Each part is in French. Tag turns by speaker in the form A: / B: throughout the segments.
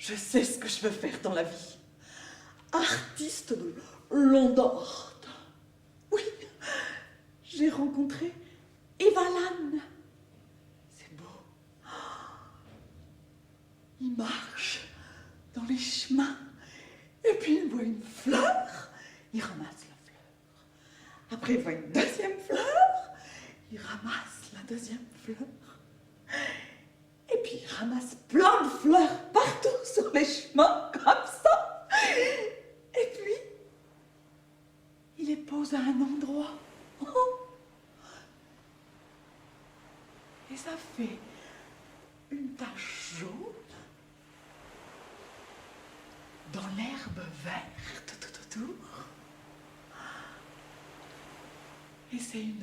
A: Je sais ce que je veux faire dans la vie. Artiste de Landort. Oui, j'ai rencontré Evalan. C'est beau. Il marche dans les chemins et puis il voit une fleur, il ramasse la fleur. Après il voit une deuxième fleur, il ramasse la deuxième fleur. Et puis il ramasse plein de fleurs partout sur les chemins, comme ça. Et puis, il les pose à un endroit. Et ça fait une tache jaune dans l'herbe verte tout autour. Et c'est une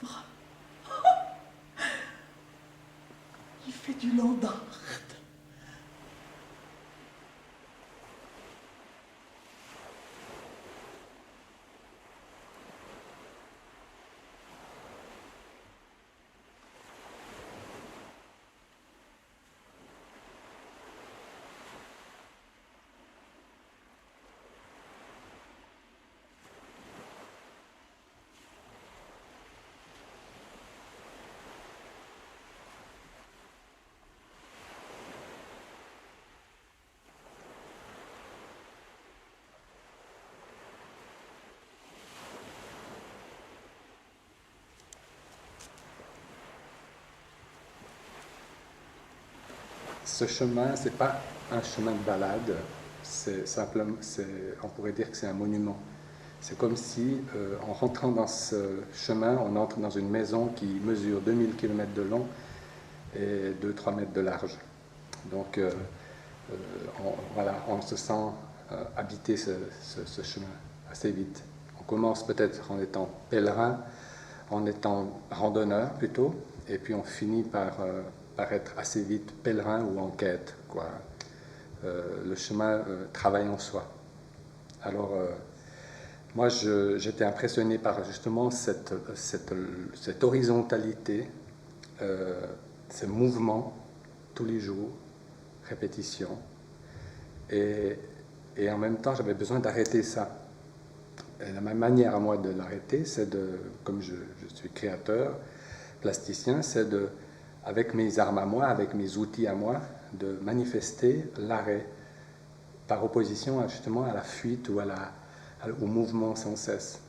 A: œuvre. Il fait du land art.
B: Ce chemin, c'est pas un chemin de balade, c'est simplement, on pourrait dire que c'est un monument. C'est comme si, en rentrant dans ce chemin, on entre dans une maison qui mesure 2000 km de long et 2-3 mètres de large. Donc, on se sent habiter ce chemin assez vite. On commence peut-être en étant pèlerin, en étant randonneur plutôt, et puis on finit par être assez vite pèlerin ou en quête, quoi. Le chemin travaille en soi. Alors, moi, j'étais impressionné par justement cette horizontalité, ce mouvement tous les jours, répétition, et en même temps, j'avais besoin d'arrêter ça. Et la même manière à moi de l'arrêter, c'est comme je suis créateur, plasticien, c'est avec mes armes à moi, avec mes outils à moi, de manifester l'arrêt, par opposition justement à la fuite ou au mouvement sans cesse.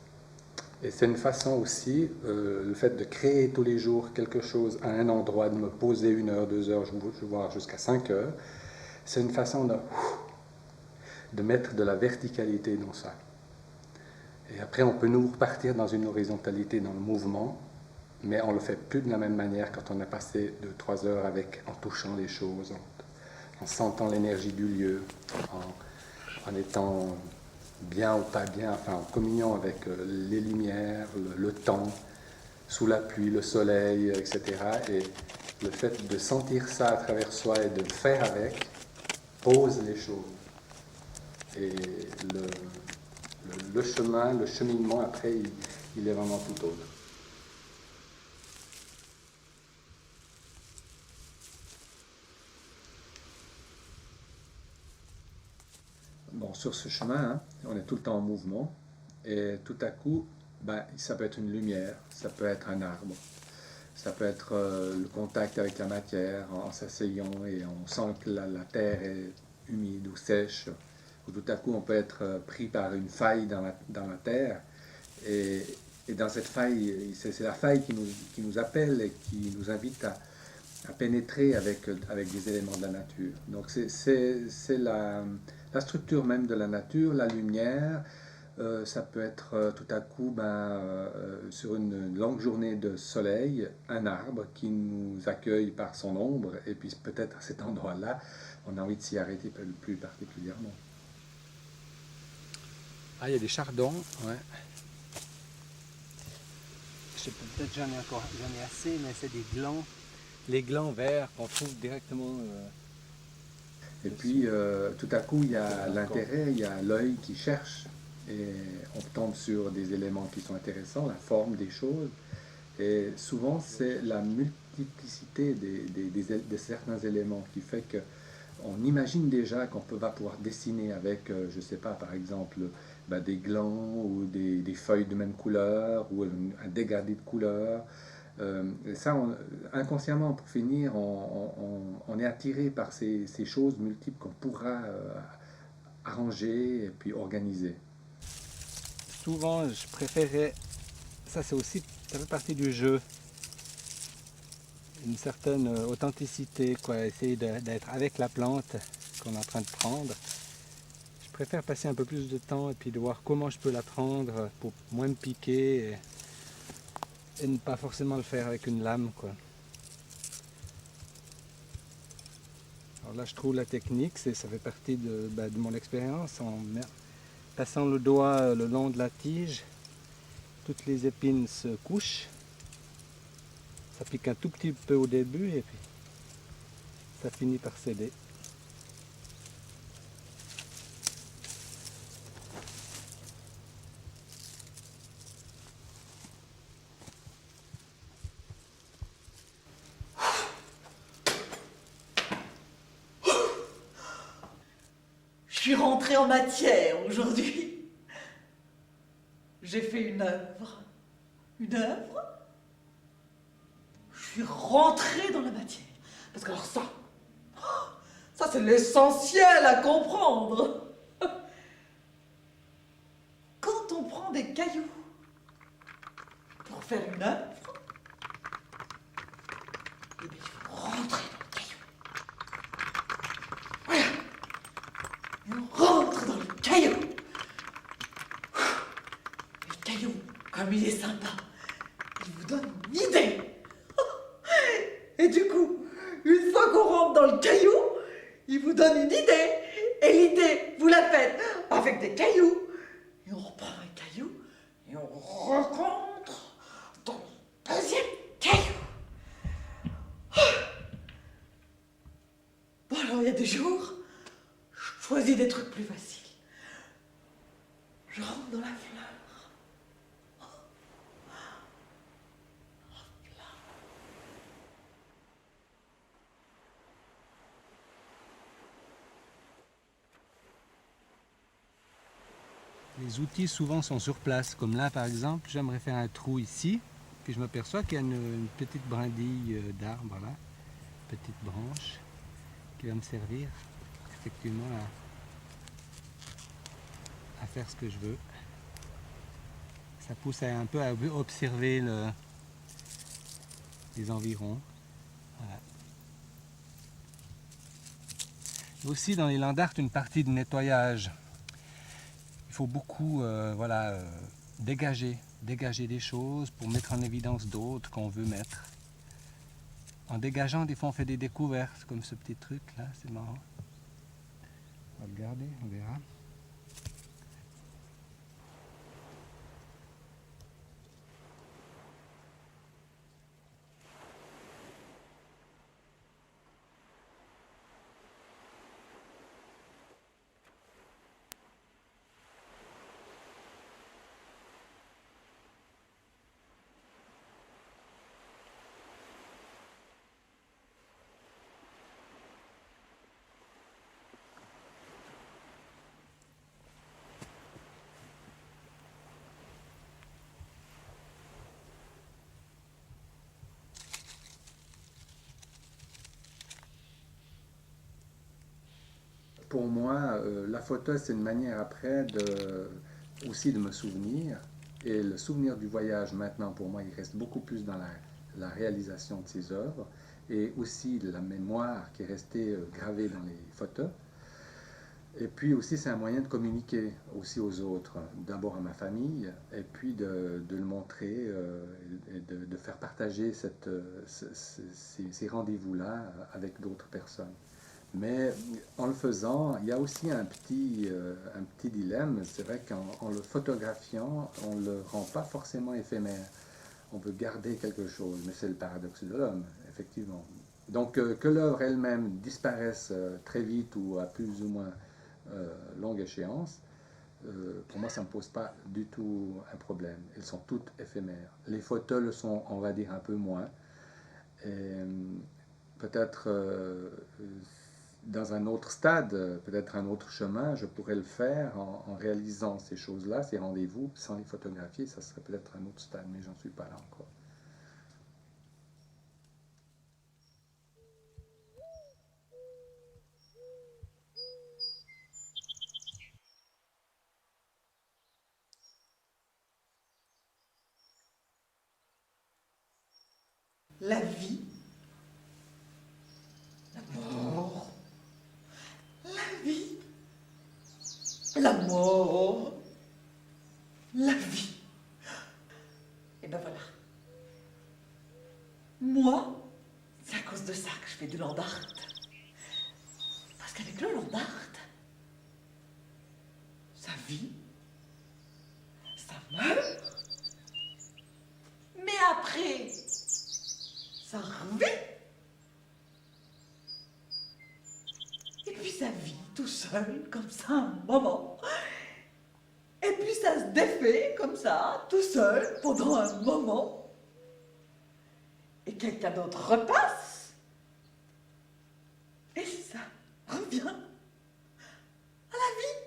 B: Et c'est une façon aussi, le fait de créer tous les jours quelque chose à un endroit, de me poser 1 heure, 2 heures, je vais voir jusqu'à 5 heures, c'est une façon de mettre de la verticalité dans ça. Et après, on peut nous repartir dans une horizontalité dans le mouvement, mais on ne le fait plus de la même manière quand on a passé 2-3 heures en touchant les choses, en sentant l'énergie du lieu, en étant bien ou pas bien, enfin en communion avec les lumières, le temps, sous la pluie, le soleil, etc. Et le fait de sentir ça à travers soi et de le faire avec, pose les choses. Et le chemin, le cheminement, après, il est vraiment tout autre. Bon, sur ce chemin, hein, on est tout le temps en mouvement, et tout à coup, ça peut être une lumière, ça peut être un arbre, ça peut être le contact avec la matière en s'asseyant et on sent que la terre est humide ou sèche, ou tout à coup on peut être pris par une faille dans la terre, et dans cette faille, c'est la faille qui nous appelle et qui nous invite à pénétrer avec des éléments de la nature. Donc c'est la structure même de la nature, la lumière. Ça peut être tout à coup, sur une longue journée de soleil, un arbre qui nous accueille par son ombre, et puis peut-être à cet endroit-là, on a envie de s'y arrêter plus particulièrement. Ah, il y a des chardons, ouais. Je sais peut-être j'en ai assez, mais c'est des glands. Les glands verts qu'on trouve directement. Et puis, tout à coup, il y a l'intérêt, il y a l'œil qui cherche, et on tombe sur des éléments qui sont intéressants, la forme des choses. Et souvent, c'est la multiplicité de certains éléments qui fait que on imagine déjà qu'on va pouvoir dessiner avec, je ne sais pas, par exemple, des glands ou des feuilles de même couleur ou un dégradé de couleur. Et ça, inconsciemment, pour finir, on est attiré par ces choses multiples qu'on pourra arranger et puis organiser.
C: Souvent, je préférais, ça c'est aussi, ça fait partie du jeu, une certaine authenticité, quoi, essayer d'être avec la plante qu'on est en train de prendre. Je préfère passer un peu plus de temps et puis de voir comment je peux la prendre pour moins me piquer et ne pas forcément le faire avec une lame, quoi. Alors là, je trouve la technique, ça fait partie de mon expérience, en passant le doigt le long de la tige, toutes les épines se couchent. Ça pique un tout petit peu au début et puis ça finit par céder.
A: Je suis rentrée en matière aujourd'hui. J'ai fait une œuvre. Une œuvre. Je suis rentrée dans la matière. Parce que alors ça c'est l'essentiel à comprendre. Quand on prend des cailloux pour faire une œuvre, eh bien, il faut rentrer dans le caillou. Voilà. Et on rentre dans le caillou. Et le caillou, comme il est sympa, il vous donne une idée. Et du coup, une fois qu'on rentre dans le caillou, il vous donne une idée. Et l'idée, vous la faites avec des cailloux. Et on reprend un caillou et on rencontre dans le deuxième caillou. Bon, alors il y a des jours, je choisis des trucs plus faciles. Je rentre dans la fleur.
C: Les outils souvent sont sur place, comme là par exemple, j'aimerais faire un trou ici, puis je m'aperçois qu'il y a une petite brindille d'arbre là, petite branche, qui va me servir effectivement à faire ce que je veux. Ça pousse un peu à observer les environs. Voilà. Aussi dans les land art, une partie de nettoyage. Il faut beaucoup dégager des choses pour mettre en évidence d'autres qu'on veut mettre. En dégageant, des fois on fait des découvertes, comme ce petit truc là, c'est marrant. On va le garder, on verra.
B: Pour moi, la photo, c'est une manière après aussi de me souvenir. Et le souvenir du voyage, maintenant, pour moi, il reste beaucoup plus dans la réalisation de ces œuvres et aussi de la mémoire qui est restée gravée dans les photos. Et puis aussi, c'est un moyen de communiquer aussi aux autres, d'abord à ma famille, et puis de le montrer et de faire partager ces rendez-vous-là avec d'autres personnes. Mais en le faisant, il y a aussi un petit dilemme. C'est vrai qu'en le photographiant, on ne le rend pas forcément éphémère. On veut garder quelque chose, mais c'est le paradoxe de l'homme, effectivement. Donc que l'œuvre elle-même disparaisse très vite ou à plus ou moins longue échéance, pour moi, ça ne me pose pas du tout un problème. Elles sont toutes éphémères. Les photos le sont, on va dire, un peu moins. Et peut-être dans un autre stade, peut-être un autre chemin, je pourrais le faire en réalisant ces choses-là, ces rendez-vous, sans les photographier, ça serait peut-être un autre stade, mais j'en suis pas là encore.
A: La vie, la mort, la vie, la mort, la vie. Et ben voilà. Moi, c'est à cause de ça que je fais du land art. Parce qu'avec le land art, ça vit, ça meurt, mais après, ça revit. Et puis ça vit tout seul, comme ça, un moment. Et puis ça se défait, comme ça, tout seul, pendant un moment. Et quelqu'un d'autre repasse. Et ça revient à la vie.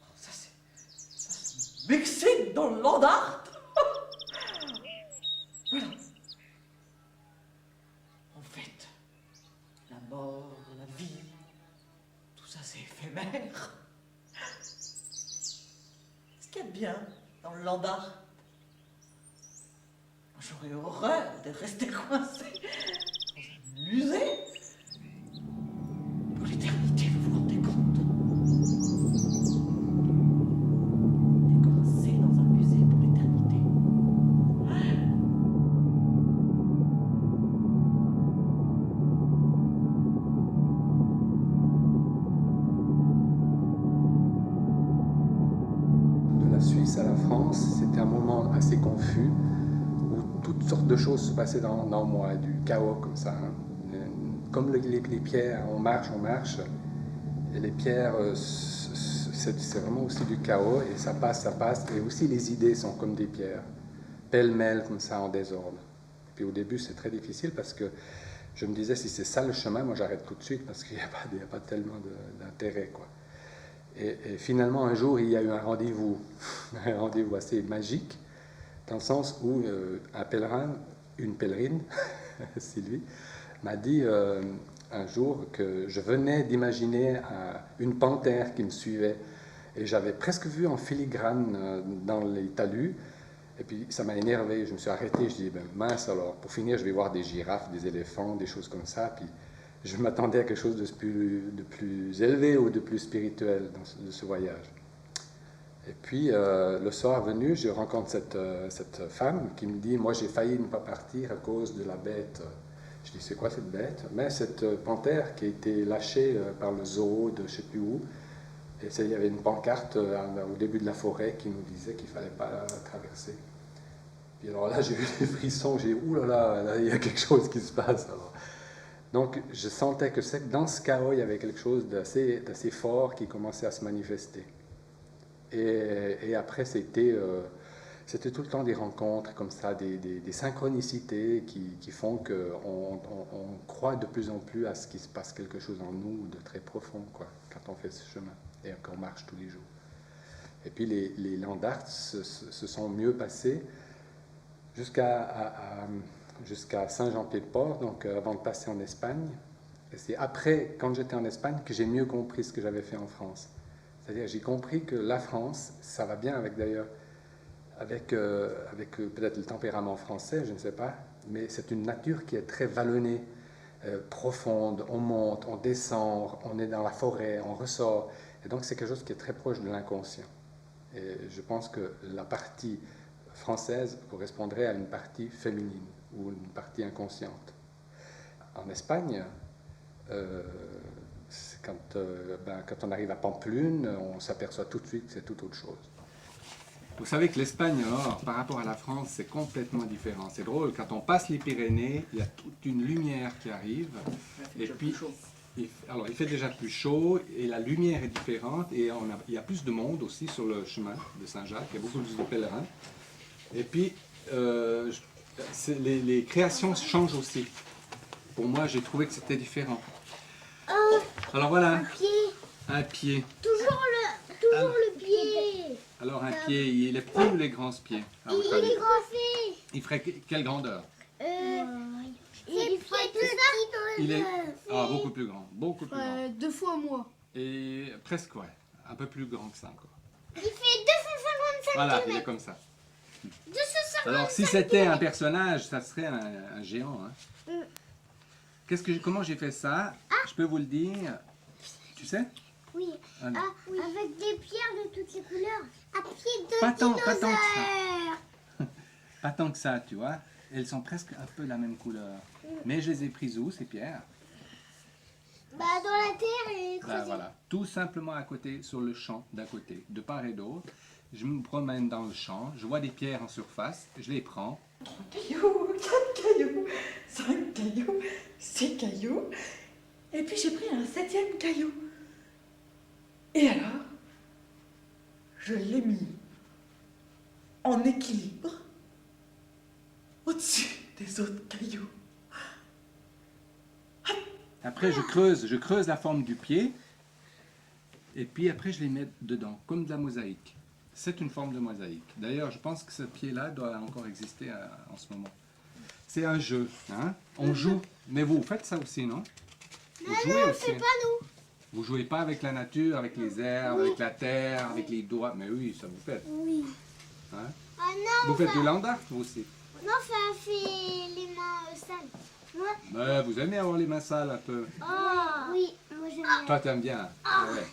A: Oh, ça c'est mixé dans le land art. Voilà. En fait, la mort, la vie, tout ça c'est éphémère. Ce qu'il y a de bien dans le land art, j'aurais horreur de rester coincé dans un musée pour l'éternité, vous vous rendez compte? T'es coincé dans un musée pour l'éternité.
B: De la Suisse à la France, c'était un moment assez confus où toutes sortes de choses se passaient dans moi, du chaos comme ça. Hein. Comme les pierres, on marche, et les pierres, c'est vraiment aussi du chaos, et ça passe, et aussi les idées sont comme des pierres, pêle-mêle comme ça en désordre. Et puis au début c'est très difficile parce que je me disais si c'est ça le chemin, moi j'arrête tout de suite parce qu'il n'y a pas tellement d'intérêt, quoi. Et finalement, un jour, il y a eu un rendez-vous assez magique, dans le sens où un pèlerin, une pèlerine, Sylvie, m'a dit un jour que je venais d'imaginer une panthère qui me suivait. Et j'avais presque vu en filigrane dans les talus. Et puis ça m'a énervé, je me suis arrêté, je dis ben, mince alors, pour finir je vais voir des girafes, des éléphants, des choses comme ça. Puis je m'attendais à quelque chose de plus élevé ou de plus spirituel de ce voyage. Et puis le soir venu, je rencontre cette femme qui me dit, moi j'ai failli ne pas partir à cause de la bête. Je dis, c'est quoi cette bête? Mais cette panthère qui a été lâchée par le zoo de je ne sais plus où. Et il y avait une pancarte au début de la forêt qui nous disait qu'il ne fallait pas la traverser. Puis alors là, j'ai eu des frissons, j'ai dit, ouh là, il y a quelque chose qui se passe. Alors. Donc je sentais que dans ce chaos, il y avait quelque chose d'assez fort qui commençait à se manifester. Et après, c'était tout le temps des rencontres comme ça, des synchronicités qui font qu'on croit de plus en plus à ce qu'il se passe quelque chose en nous de très profond, quoi, quand on fait ce chemin et qu'on marche tous les jours. Et puis les land arts se sont mieux passés jusqu'à Saint-Jean-Pied-de-Port, donc avant de passer en Espagne. Et c'est après, quand j'étais en Espagne, que j'ai mieux compris ce que j'avais fait en France. C'est-à-dire j'ai compris que la France, ça va bien avec d'ailleurs, avec peut-être le tempérament français, je ne sais pas, mais c'est une nature qui est très vallonnée, profonde, on monte, on descend, on est dans la forêt, on ressort, et donc c'est quelque chose qui est très proche de l'inconscient. Et je pense que la partie française correspondrait à une partie féminine ou une partie inconsciente. En Espagne, quand on arrive à Pampelune, on s'aperçoit tout de suite que c'est tout autre chose.
C: Vous savez que l'Espagne, alors, par rapport à la France, c'est complètement différent. C'est drôle, quand on passe les Pyrénées, il y a toute une lumière qui arrive. Et puis, il fait déjà plus chaud et la lumière est différente. Et il y a plus de monde aussi sur le chemin de Saint-Jacques. Il y a beaucoup plus de pèlerins. Et puis, les créations changent aussi. Pour moi, j'ai trouvé que c'était différent. Alors voilà,
D: Pied.
C: un pied.
D: Toujours le pied.
C: Alors un pied, il est petit ou les grands pieds à votre
D: Il
C: avis?
D: est grand.
C: Il ferait quelle grandeur?
D: Il fait tout ça.
C: Il est beaucoup plus grand, beaucoup plus grand.
E: 2 fois moi.
C: Et presque, ouais, un peu plus grand que ça encore.
D: Il fait 255
C: Voilà, il est
D: km.
C: comme ça.
D: 255
C: Alors si c'était un personnage, ça serait un géant. Hein. Comment j'ai fait ça? Je peux vous le dire. Tu sais?
D: Oui.
C: Allez.
D: Avec des pierres de toutes les couleurs. À pied de
C: Pas tant que ça.
D: dinosaure.
C: Pas tant que ça, tu vois. Elles sont presque un peu la même couleur. Mais je les ai prises où, ces pierres?
D: Bah dans la terre et
C: Là, voilà. Tout simplement à côté, sur le champ d'à côté, de part et d'autre. Je me promène dans le champ, je vois des pierres en surface, je les prends.
A: 3 cailloux, 4 cailloux, 5 cailloux, 6 cailloux. Et puis j'ai pris un 7e caillou. Et alors, je l'ai mis en équilibre au-dessus des autres cailloux.
C: Après, je creuse la forme du pied. Et puis après, je les mets dedans, comme de la mosaïque. C'est une forme de mosaïque. D'ailleurs, je pense que ce pied-là doit encore exister en ce moment. C'est un jeu. Hein? On joue. Mais vous faites ça aussi, non? Vous jouez aussi.
D: c'est pas nous.
C: Vous jouez pas avec la nature, avec les herbes, avec la terre, avec les doigts. Mais oui, ça vous fait.
D: Oui.
C: Hein?
D: Ah non,
C: Vous faites du land art, vous aussi.
D: non, ça fait les mains sales. Moi,
C: Mais vous aimez avoir les mains sales un peu.
D: oui, moi j'aime bien.
C: Toi, t'aimes bien. Ah ouais.